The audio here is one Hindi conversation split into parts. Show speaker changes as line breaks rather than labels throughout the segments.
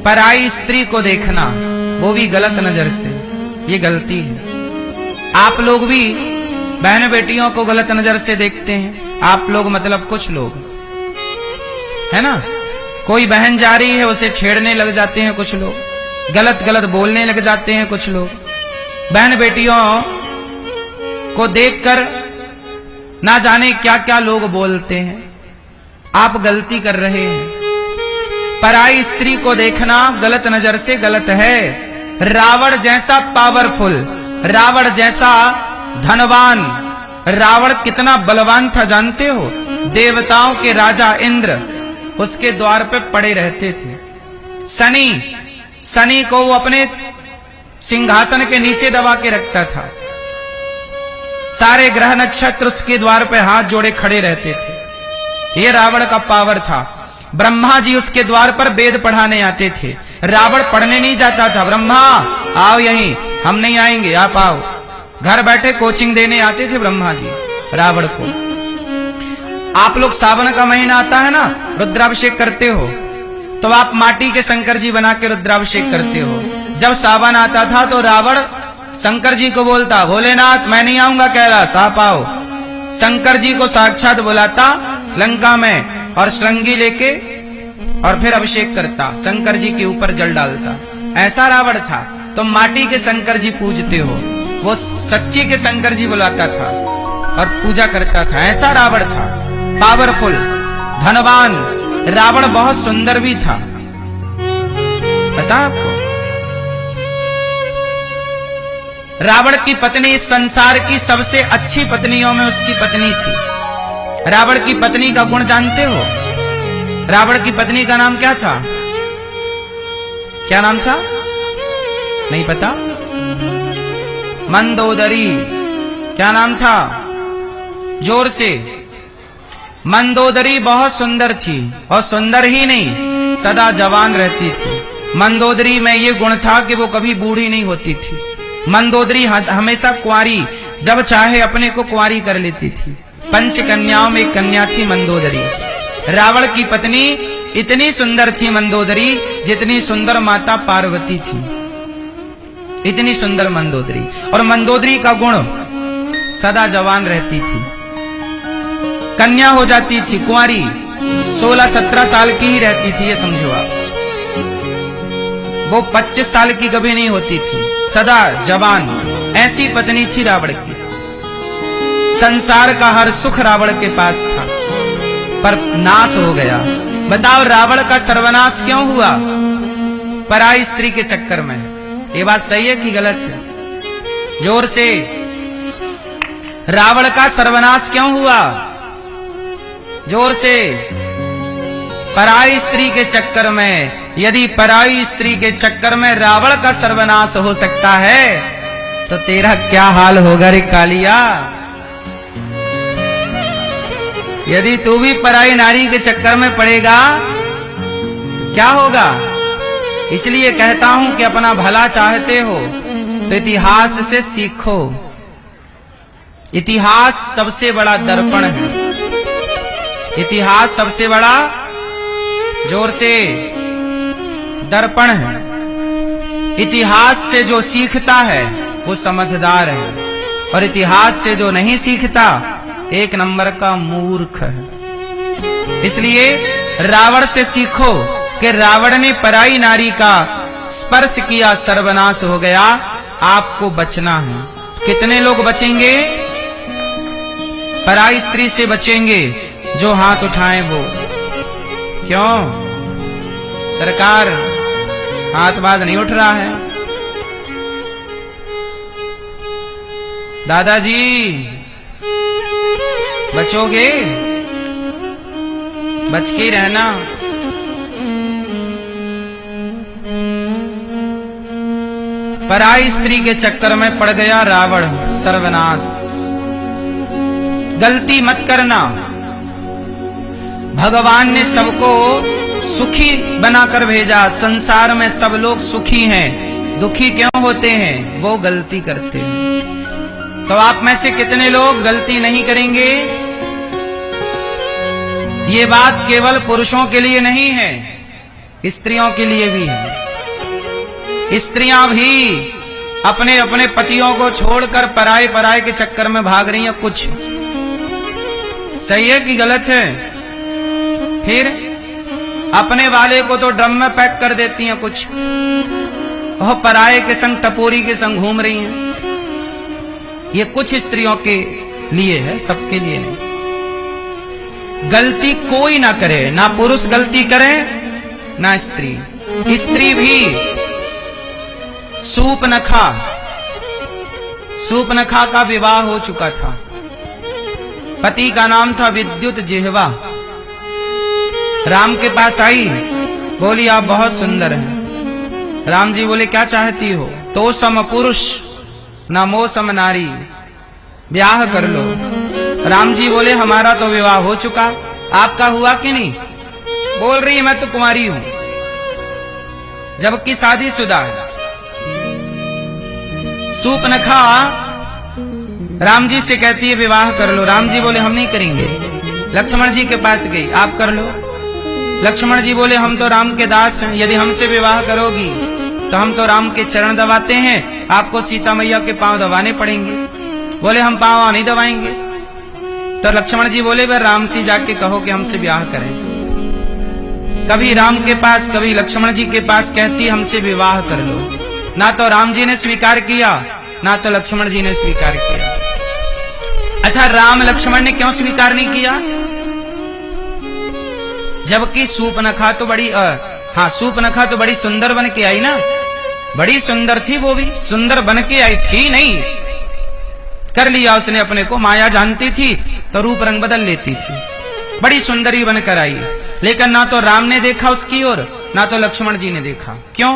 पराई स्त्री को देखना, वो भी गलत नजर से, ये गलती है। आप लोग भी बहन बेटियों को गलत नजर से देखते हैं। आप लोग मतलब कुछ लोग, है ना। कोई बहन जा रही है, उसे छेड़ने लग जाते हैं कुछ लोग, गलत गलत बोलने लग जाते हैं कुछ लोग। बहन बेटियों को देखकर ना जाने क्या क्या लोग बोलते हैं। आप गलती कर रहे हैं। पराई स्त्री को देखना गलत नजर से गलत है। रावण जैसा पावरफुल, रावण जैसा धनवान, रावण कितना बलवान था जानते हो। देवताओं के राजा इंद्र उसके द्वार पे पड़े रहते थे। शनि को वो अपने सिंहासन के नीचे दबा के रखता था। सारे ग्रह नक्षत्र उसके द्वार पे हाथ जोड़े खड़े रहते थे। ये रावण का पावर था। ब्रह्मा जी उसके द्वार पर वेद पढ़ाने आते थे। रावण पढ़ने नहीं जाता था। ब्रह्मा आओ यहीं, हम नहीं आएंगे, आप आओ। घर बैठे कोचिंग देने आते थे ब्रह्मा जी रावण को। आप लोग सावन का महीना आता है ना, रुद्राभिषेक करते हो, तो आप माटी के शंकर जी बना के रुद्राभिषेक करते हो। जब सावन आता था तो रावण शंकर जी को बोलता, भोलेनाथ मैं नहीं आऊंगा कैलाश, आप आओ। शंकर जी को साक्षात बुलाता लंका में और श्रृंगी लेके, और फिर अभिषेक करता, शंकर जी के ऊपर जल डालता। ऐसा रावण था। तो माटी के शंकर जी पूजते हो, वो सच्ची के शंकर जी बुलाता था और पूजा करता था। ऐसा रावण था, पावरफुल, धनवान। रावण बहुत सुंदर भी था, पता आपको। रावण की पत्नी इस संसार की सबसे अच्छी पत्नियों में उसकी पत्नी थी। रावण की पत्नी का गुण जानते हो? रावण की पत्नी का नाम क्या था? क्या नाम था? नहीं पता? मंदोदरी। क्या नाम था? जोर से। मंदोदरी बहुत सुंदर थी, और सुंदर ही नहीं, सदा जवान रहती थी। मंदोदरी में ये गुण था कि वो कभी बूढ़ी नहीं होती थी। मंदोदरी हमेशा कुंवारी, जब चाहे अपने को कुंवारी कर लेती थी। पंच कन्याओं में एक कन्या थी मंदोदरी। रावण की पत्नी इतनी सुंदर थी मंदोदरी, जितनी सुंदर माता पार्वती थी, इतनी सुंदर मंदोदरी। और मंदोदरी का गुण, सदा जवान रहती थी, कन्या हो जाती थी, कुंवारी, 16-17 साल की ही रहती थी, ये समझो आप। वो 25 साल की कभी नहीं होती थी, सदा जवान। ऐसी पत्नी थी रावण की। संसार का हर सुख रावण के पास था, पर नाश हो गया। बताओ रावण का सर्वनाश क्यों हुआ? पराई स्त्री के चक्कर में। ये बात सही है कि गलत है? जोर से। रावण का सर्वनाश क्यों हुआ? जोर से। पराई स्त्री के चक्कर में। यदि पराई स्त्री के चक्कर में रावण का सर्वनाश हो सकता है, तो तेरा क्या हाल होगा रे कालिया? यदि तू भी पराई नारी के चक्कर में पड़ेगा तो क्या होगा? इसलिए कहता हूं कि अपना भला चाहते हो तो इतिहास से सीखो। इतिहास सबसे बड़ा दर्पण है। इतिहास सबसे बड़ा, जोर से, दर्पण है। इतिहास से जो सीखता है वो समझदार है, और इतिहास से जो नहीं सीखता एक नंबर का मूर्ख है। इसलिए रावण से सीखो कि रावण ने पराई नारी का स्पर्श किया, सर्वनाश हो गया। आपको बचना है। कितने लोग बचेंगे? पराई स्त्री से बचेंगे जो हाथ उठाएं वो। क्यों सरकार हाथ बात नहीं उठ रहा है? दादाजी बचोगे? बच के रहना। पराई स्त्री के चक्कर में पड़ गया रावण, सर्वनाश। गलती मत करना। भगवान ने सबको सुखी बनाकर भेजा। संसार में सब लोग सुखी हैं, दुखी क्यों होते हैं? वो गलती करते हैं। तो आप में से कितने लोग गलती नहीं करेंगे? ये बात केवल पुरुषों के लिए नहीं है, स्त्रियों के लिए भी है। स्त्रियां भी अपने अपने पतियों को छोड़कर पराए पराए के चक्कर में भाग रही हैं। कुछ सही है कि गलत है? फिर अपने वाले को तो ड्रम में पैक कर देती हैं, कुछ वह पराए के संग टपोरी के संग घूम रही हैं। ये कुछ स्त्रियों के लिए है, सबके लिए नहीं। गलती कोई ना करे, ना पुरुष गलती करे ना स्त्री। स्त्री भी सूपनखा का विवाह हो चुका था। पति का नाम था विद्युत जिह्वा। राम के पास आई, बोली आप बहुत सुंदर हैं। राम जी बोले क्या चाहती हो? तो सम पुरुष न मो सम नारी, ब्याह कर लो। राम जी बोले हमारा तो विवाह हो चुका, आपका हुआ कि नहीं? बोल रही मैं तो कुंवारी हूं, जबकि शादीशुदा है। सूपनखा राम जी से कहती है विवाह कर लो। राम जी बोले हम नहीं करेंगे। लक्ष्मण जी के पास गई, आप कर लो। लक्ष्मण जी बोले हम तो राम के दास हैं, यदि हमसे विवाह करोगी तो हम तो राम के चरण दबाते हैं, आपको सीता मैया के पांव दबाने पड़ेंगे। बोले हम पांव नहीं दबाएंगे। तो लक्ष्मण जी बोले वह राम से जाके कहो कि हमसे ब्याह करें। कभी राम के पास, कभी लक्ष्मण जी के पास कहती हमसे विवाह कर लो। ना तो राम जी ने स्वीकार किया, ना तो लक्ष्मण जी ने स्वीकार किया। अच्छा, राम लक्ष्मण ने क्यों स्वीकार नहीं किया? जबकि सूपनखा तो बड़ी सूपनखा तो बड़ी सुंदर बन के आई ना, बड़ी सुंदर थी। वो भी सुंदर बन के आई थी नहीं, कर लिया उसने अपने को। माया जानती थी तो रूप रंग बदल लेती थी। बड़ी सुंदरी बनकर आई, लेकिन ना तो राम ने देखा उसकी ओर, ना तो लक्ष्मण जी ने देखा। क्यों?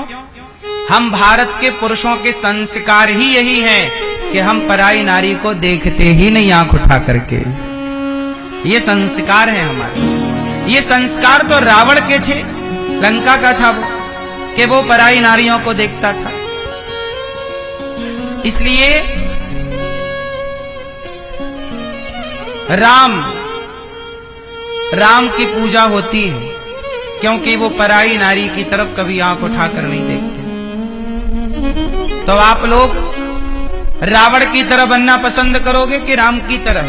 हम भारत के पुरुषों के संस्कार ही यही हैं कि हम पराई नारी को देखते ही नहीं आंख उठा करके। ये संस्कार है हमारे। ये संस्कार तो रावण के थे, लंका का था वो, कि वो पराई नारियों को देखता था। इसलिए राम की पूजा होती है, क्योंकि वो पराई नारी की तरफ कभी आंख उठाकर नहीं देखते। तो आप लोग रावण की तरह बनना पसंद करोगे कि राम की तरह?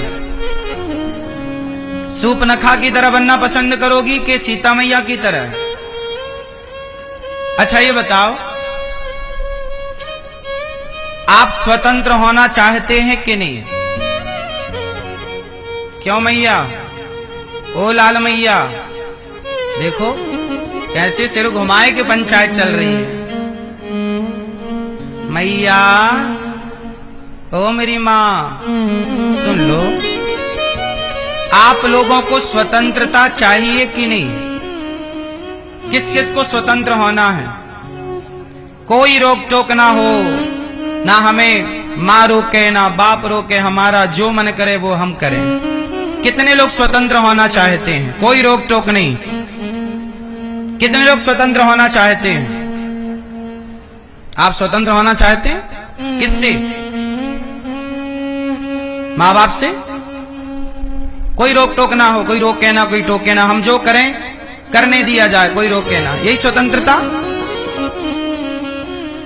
सूपनखा की तरह बनना पसंद करोगी कि सीता मैया की तरह? अच्छा ये बताओ, आप स्वतंत्र होना चाहते हैं कि नहीं? क्यों मैया? ओ लाल मैया, देखो कैसे सिर घुमाए के पंचायत चल रही है। मैया, ओ मेरी माँ, सुन लो, आप लोगों को स्वतंत्रता चाहिए कि नहीं? किस किस को स्वतंत्र होना है? कोई रोक टोक ना हो, ना हमें माँ रोके ना बाप रोके, हमारा जो मन करे वो हम करें। कितने लोग स्वतंत्र होना चाहते हैं? कोई रोक टोक नहीं। कितने लोग स्वतंत्र होना चाहते हैं? आप स्वतंत्र होना चाहते हैं? किससे? माँ बाप से? कोई रोक टोक ना हो, कोई रोके ना, कोई टोके ना, हम जो करें करने दिया जाए, कोई रोके ना, यही स्वतंत्रता?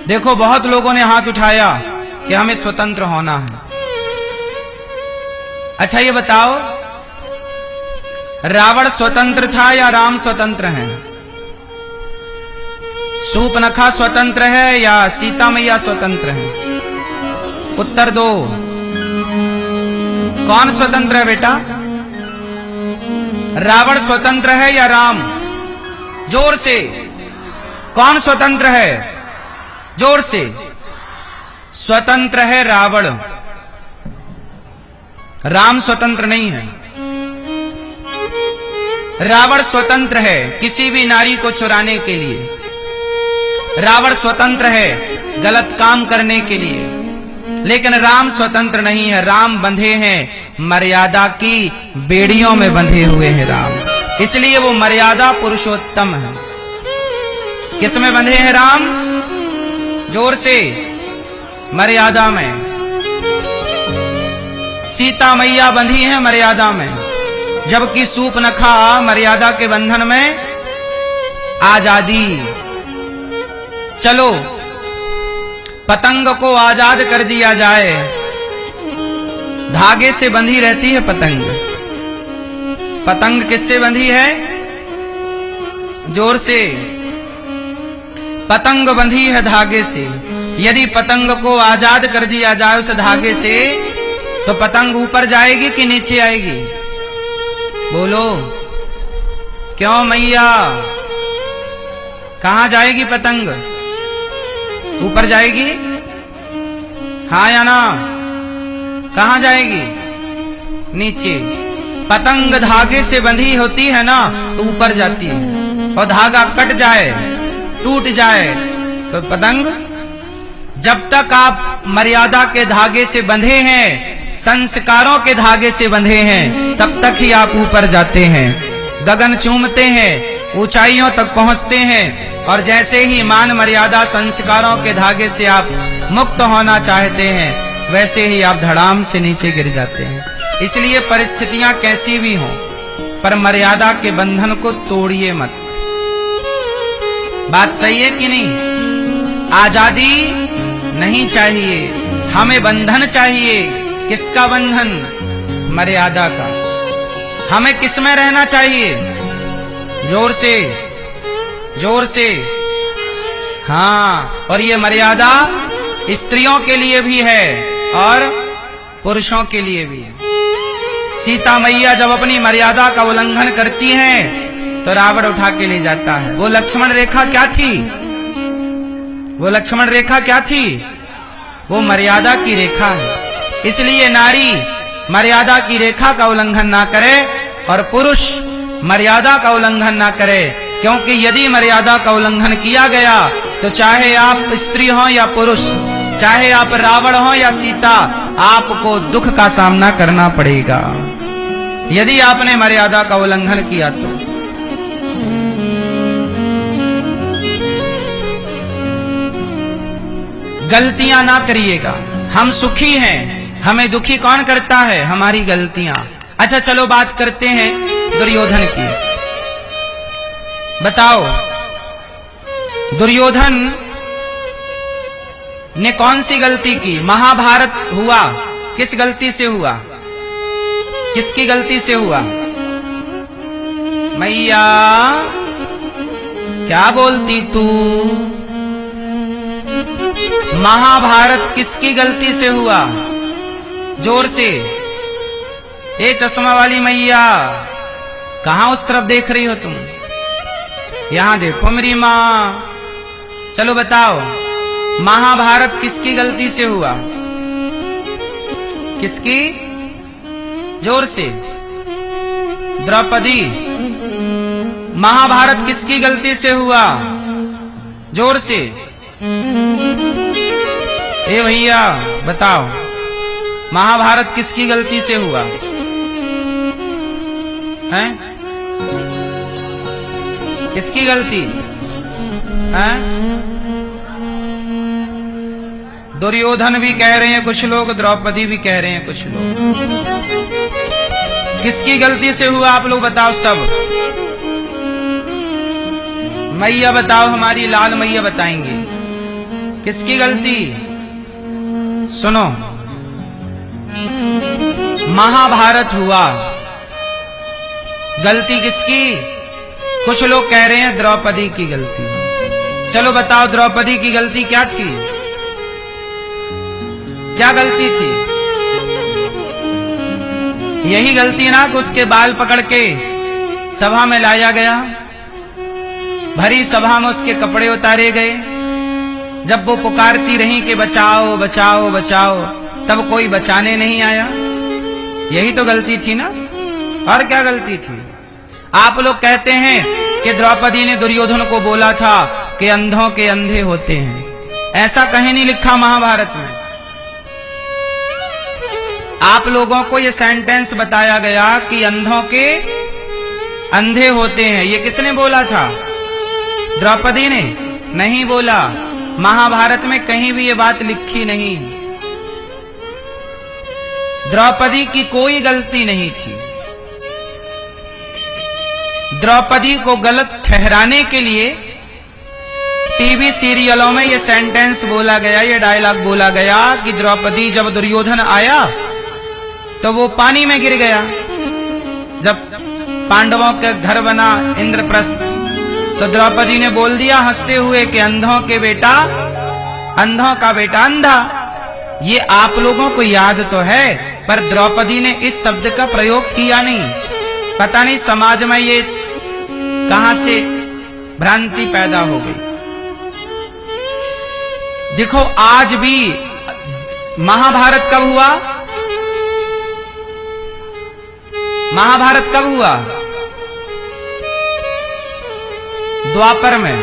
देखो बहुत लोगों ने हाथ उठाया कि हमें स्वतंत्र होना है। अच्छा ये बताओ, रावण स्वतंत्र था या राम स्वतंत्र है? सूपनखा स्वतंत्र है या सीता मैया स्वतंत्र है? उत्तर दो। कौन स्वतंत्र है बेटा? रावण स्वतंत्र है या राम? जोर से। कौन स्वतंत्र है? जोर से। स्वतंत्र है रावण, राम स्वतंत्र नहीं है। रावण स्वतंत्र है किसी भी नारी को चुराने के लिए। रावण स्वतंत्र है गलत काम करने के लिए, लेकिन राम स्वतंत्र नहीं है। राम बंधे हैं मर्यादा की बेड़ियों में, बंधे हुए हैं राम, इसलिए वो मर्यादा पुरुषोत्तम है। किस में बंधे हैं राम? जोर से। मर्यादा में। सीता मैया बंधी है मर्यादा में, जबकि सूपनखा मर्यादा के बंधन में आजादी। चलो पतंग को आजाद कर दिया जाए। धागे से बंधी रहती है पतंग। पतंग किससे बंधी है? जोर से। पतंग बंधी है धागे से। यदि पतंग को आजाद कर दिया जाए उस धागे से, तो पतंग ऊपर जाएगी कि नीचे आएगी? बोलो क्यों मैया? कहां जाएगी पतंग? ऊपर जाएगी? हाँ या ना? कहां जाएगी? नीचे। पतंग धागे से बंधी होती है ना, तो ऊपर जाती है, और धागा कट जाए, टूट जाए, तो पतंग, जब तक आप मर्यादा के धागे से बंधे हैं, संस्कारों के धागे से बंधे हैं, तब तक ही आप ऊपर जाते हैं, गगन चूमते हैं, ऊंचाइयों तक पहुंचते हैं। और जैसे ही मान मर्यादा संस्कारों के धागे से आप मुक्त होना चाहते हैं, वैसे ही आप धड़ाम से नीचे गिर जाते हैं। इसलिए परिस्थितियां कैसी भी हों, पर मर्यादा के बंधन को तोड़िए मत। बात सही है कि नहीं? आजादी नहीं चाहिए, हमें बंधन चाहिए। किसका बंधन? मर्यादा का। हमें किसमें रहना चाहिए? जोर से, जोर से। हाँ, और ये मर्यादा स्त्रियों के लिए भी है और पुरुषों के लिए भी है। सीता मैया जब अपनी मर्यादा का उल्लंघन करती हैं, तो रावण उठा के ले जाता है। वो लक्ष्मण रेखा क्या थी? वो लक्ष्मण रेखा क्या थी? वो मर्यादा की रेखा है। इसलिए नारी मर्यादा की रेखा का उल्लंघन ना करे और पुरुष मर्यादा का उल्लंघन ना करे, क्योंकि यदि मर्यादा का उल्लंघन किया गया तो चाहे आप स्त्री हो या पुरुष, चाहे आप रावण हो या सीता, आपको दुख का सामना करना पड़ेगा यदि आपने मर्यादा का उल्लंघन किया तो। गलतियां ना करिएगा। हम सुखी हैं, हमें दुखी कौन करता है? हमारी गलतियां। अच्छा चलो बात करते हैं दुर्योधन की। बताओ दुर्योधन ने कौन सी गलती की? महाभारत हुआ, किस गलती से हुआ? किसकी गलती से हुआ? मैया क्या बोलती तू? महाभारत किसकी गलती से हुआ? जोर से। ए चश्मा वाली मैया, कहां उस तरफ देख रही हो तुम? यहां देखो मेरी मां। चलो बताओ महाभारत किसकी गलती से हुआ? किसकी? जोर से। द्रौपदी। महाभारत किसकी गलती से हुआ? जोर से। ए भैया बताओ महाभारत किसकी गलती से हुआ है? किसकी गलती है? दुर्योधन भी कह रहे हैं कुछ लोग, द्रौपदी भी कह रहे हैं कुछ लोग। किसकी गलती से हुआ आप लोग बताओ सब। मैया बताओ, हमारी लाल मैया बताएंगे किसकी गलती। सुनो, महाभारत हुआ, गलती किसकी? कुछ लोग कह रहे हैं द्रौपदी की गलती। चलो बताओ द्रौपदी की गलती क्या थी? क्या गलती थी? यही गलती ना कि उसके बाल पकड़ के सभा में लाया गया, भरी सभा में उसके कपड़े उतारे गए, जब वो पुकारती रही कि बचाओ बचाओ बचाओ, तब कोई बचाने नहीं आया। यही तो गलती थी ना, और क्या गलती थी? आप लोग कहते हैं कि द्रौपदी ने दुर्योधन को बोला था कि अंधों के अंधे होते हैं। ऐसा कहीं नहीं लिखा महाभारत में। आप लोगों को यह सेंटेंस बताया गया कि अंधों के अंधे होते हैं। ये किसने बोला था? द्रौपदी ने नहीं बोला। महाभारत में कहीं भी ये बात लिखी नहीं। द्रौपदी की कोई गलती नहीं थी। द्रौपदी को गलत ठहराने के लिए टीवी सीरियलों में ये सेंटेंस बोला गया, ये डायलॉग बोला गया कि द्रौपदी जब दुर्योधन आया तो वो पानी में गिर गया। जब पांडवों का घर बना इंद्रप्रस्थ तो द्रौपदी ने बोल दिया हंसते हुए कि अंधों का बेटा अंधा। ये आप लोगों को याद तो है, पर द्रौपदी ने इस शब्द का प्रयोग किया नहीं। पता नहीं समाज में ये कहां से भ्रांति पैदा हो गई। देखो आज भी महाभारत कब हुआ? महाभारत कब हुआ? द्वापर में।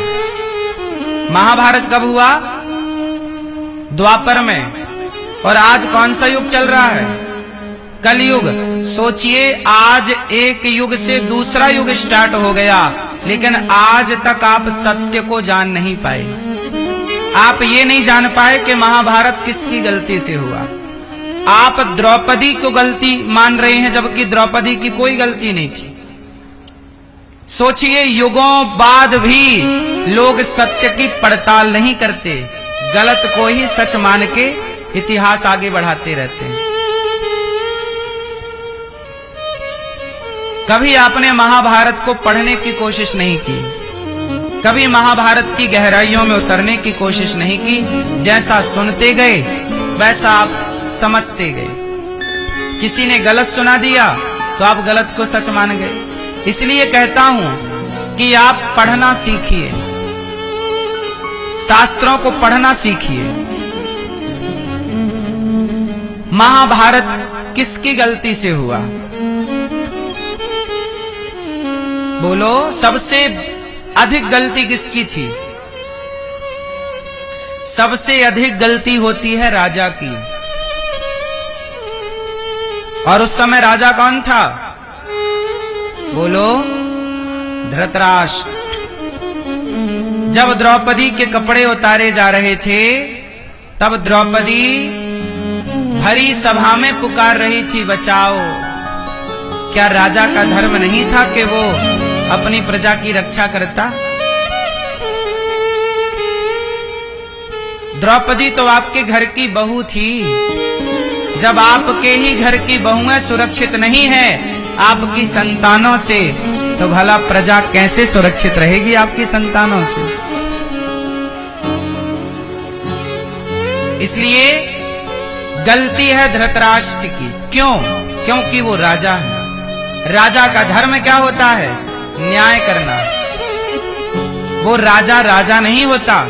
महाभारत कब हुआ? द्वापर में। और आज कौन सा युग चल रहा है? कलयुग। सोचिए आज एक युग से दूसरा युग स्टार्ट हो गया, लेकिन आज तक आप सत्य को जान नहीं पाए। आप ये नहीं जान पाए कि महाभारत किसकी गलती से हुआ। आप द्रौपदी को गलती मान रहे हैं, जबकि द्रौपदी की कोई गलती नहीं थी। सोचिए युगों बाद भी लोग सत्य की पड़ताल नहीं करते, गलत को ही सच मान के इतिहास आगे बढ़ाते रहते हैं। कभी आपने महाभारत को पढ़ने की कोशिश नहीं की, कभी महाभारत की गहराइयों में उतरने की कोशिश नहीं की। जैसा सुनते गए वैसा आप समझते गए। किसी ने गलत सुना दिया तो आप गलत को सच मान गए। इसलिए कहता हूं कि आप पढ़ना सीखिए, शास्त्रों को पढ़ना सीखिए। महाभारत किसकी गलती से हुआ? बोलो, सबसे अधिक गलती किसकी थी? सबसे अधिक गलती होती है राजा की। और उस समय राजा कौन था? बोलो, धृतराष्ट्र। जब द्रौपदी के कपड़े उतारे जा रहे थे तब द्रौपदी भरी सभा में पुकार रही थी, बचाओ। क्या राजा का धर्म नहीं था कि वो अपनी प्रजा की रक्षा करता? द्रौपदी तो आपके घर की बहू थी। जब आपके ही घर की बहुएं सुरक्षित नहीं है आपकी संतानों से, तो भला प्रजा कैसे सुरक्षित रहेगी आपकी संतानों से? इसलिए गलती है धृतराष्ट्र की। क्यों? क्योंकि वो राजा है। राजा का धर्म क्या होता है? न्याय करना। वो राजा नहीं होता।